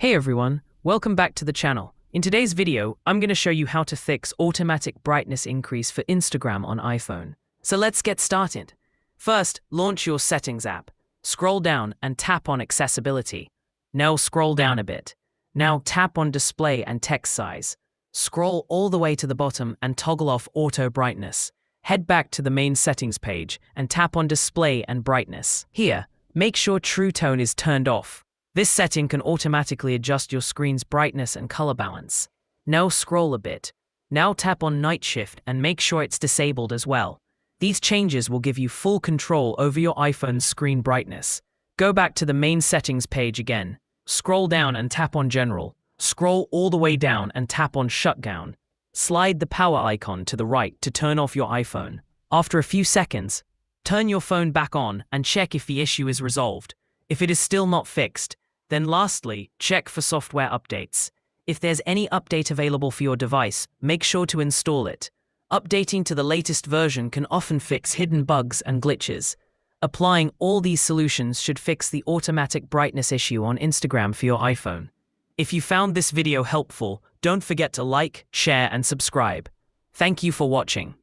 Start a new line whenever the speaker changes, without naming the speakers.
Hey everyone, welcome back to the channel. In today's video, I'm going to show you how to fix automatic brightness increase for Instagram on iPhone. So let's get started. First, launch your Settings app. Scroll down and tap on Accessibility. Now scroll down a bit. Now tap on Display and Text Size. Scroll all the way to the bottom and toggle off Auto Brightness. Head back to the main settings page and tap on Display and Brightness. Here, make sure True Tone is turned off. This setting can automatically adjust your screen's brightness and color balance. Now scroll a bit. Now tap on Night Shift and make sure it's disabled as well. These changes will give you full control over your iPhone's screen brightness. Go back to the main settings page again. Scroll down and tap on General. Scroll all the way down and tap on Shutdown. Slide the power icon to the right to turn off your iPhone. After a few seconds, turn your phone back on and check if the issue is resolved. If it is still not fixed, then lastly, check for software updates. If there's any update available for your device, make sure to install it. Updating to the latest version can often fix hidden bugs and glitches. Applying all these solutions should fix the automatic brightness issue on Instagram for your iPhone. If you found this video helpful, don't forget to like, share, and subscribe. Thank you for watching.